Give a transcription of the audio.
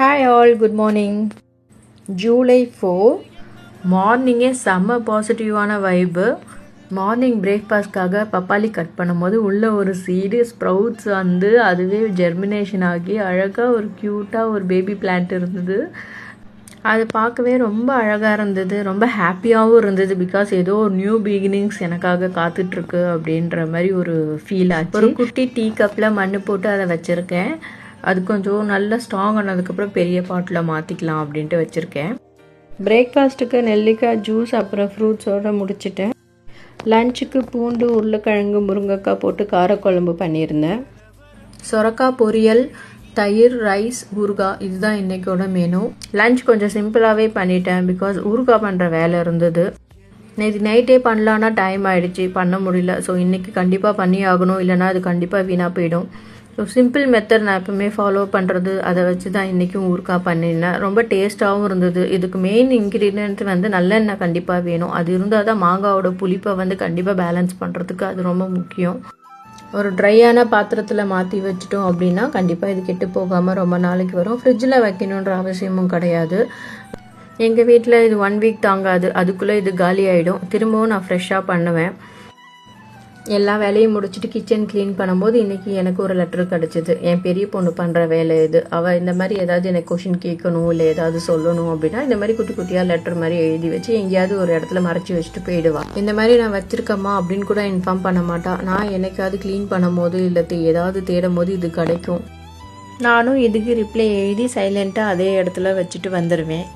Hi all, good morning. July 4 மார்னிங்கே செம்ம பாசிட்டிவான வைப்பு. மார்னிங் பிரேக்ஃபாஸ்ட்காக பப்பாளி கட் பண்ணும்போது உள்ள ஒரு சீடு ஸ்ப்ரவுட்ஸ் வந்து அதுவே ஜெர்மினேஷன் ஆகி அழகாக ஒரு க்யூட்டாக ஒரு பேபி பிளான்ட் இருந்தது. அது பார்க்கவே ரொம்ப அழகாக இருந்தது, ரொம்ப ஹாப்பியாகவும் இருந்தது. பிகாஸ் ஏதோ ஒரு நியூ பிகினிங்ஸ் எனக்காக காத்துட்ருக்கு அப்படின்ற மாதிரி ஒரு ஃபீல் ஆச்சு. ஒரு குட்டி டீ கப்பில் மண் போட்டு அதை வச்சுருக்கேன். அது கொஞ்சம் நல்லா ஸ்ட்ராங் ஆனதுக்கப்புறம் பெரிய பாட்டில் மாற்றிக்கலாம் அப்படின்ட்டு வச்சுருக்கேன். பிரேக்ஃபாஸ்ட்டுக்கு நெல்லிக்காய் ஜூஸ் அப்புறம் ஃப்ரூட்ஸோடு முடிச்சிட்டேன். லஞ்சுக்கு பூண்டு உருளைக்கிழங்கு முருங்கைக்காய் போட்டு காரக்குழம்பு பண்ணியிருந்தேன். சொரக்காய் பொரியல், தயிர், ரைஸ், ஊறுகாய், இதுதான் இன்றைக்கோட மெனு. லஞ்ச் கொஞ்சம் சிம்பிளாகவே பண்ணிட்டேன் பிகாஸ் ஊறுகாய் பண்ணுற வேலை இருந்தது. நேற்று நைட்டே பண்ணலான்னா டைம் ஆகிடுச்சி, பண்ண முடியல. ஸோ இன்றைக்கி கண்டிப்பாக பண்ணி ஆகணும், இல்லைனா அது கண்டிப்பாக வீணாக போயிடும். ஸோ சிம்பிள் மெத்தட் நான் எப்பவுமே ஃபாலோ பண்ணுறது, அதை வச்சு தான் இன்றைக்கும் ஊறுகாய் பண்ணினேன். ரொம்ப டேஸ்ட்டாகவும் இருந்தது. இதுக்கு மெயின் இன்க்ரீடியன்ட் வந்து நல்லெண்ணெய் கண்டிப்பாக வேணும். அது இருந்தால் தான் மாங்காவோட புளிப்பை வந்து கண்டிப்பாக பேலன்ஸ் பண்ணுறதுக்கு அது ரொம்ப முக்கியம். ஒரு ட்ரையான பாத்திரத்தில் மாற்றி வச்சிட்டோம் அப்படின்னா கண்டிப்பாக இது கெட்டு போகாமல் ரொம்ப நாளைக்கு வரும். ஃப்ரிட்ஜில் வைக்கணுன்ற அவசியமும் கிடையாது. எங்கள் வீட்டில் இது 1 வீக் தாங்காது, அதுக்குள்ளே இது காலி ஆகிடும். திரும்பவும் நான் ஃப்ரெஷ்ஷாக பண்ணுவேன். எல்லா வேலையும் முடிச்சுட்டு கிச்சன் க்ளீன் பண்ணும்போது இன்றைக்கி எனக்கு ஒரு லெட்டர் கிடச்சிது. என் பெரிய பொண்ணு பண்ணுற வேலை இது. அவள் இந்த மாதிரி ஏதாவது எனக்கு கொஷின் கேட்கணும் இல்லை ஏதாவது சொல்லணும் அப்படின்னா இந்த மாதிரி குட்டி குட்டியாக லெட்டர் மாதிரி எழுதி வச்சு எங்கேயாவது ஒரு இடத்துல மறைச்சி வச்சுட்டு போயிடுவாள். இந்த மாதிரி நான் வச்சுருக்கம்மா அப்படின்னு கூட இன்ஃபார்ம் பண்ண மாட்டாள். நான் என்னைக்காவது க்ளீன் பண்ணும் போது இல்லை ஏதாவது தேடும் போது இது கிடைக்கும். நானும் இதுக்கு ரிப்ளை எழுதி சைலண்ட்டாக அதே இடத்துல வச்சுட்டு வந்துடுவேன்.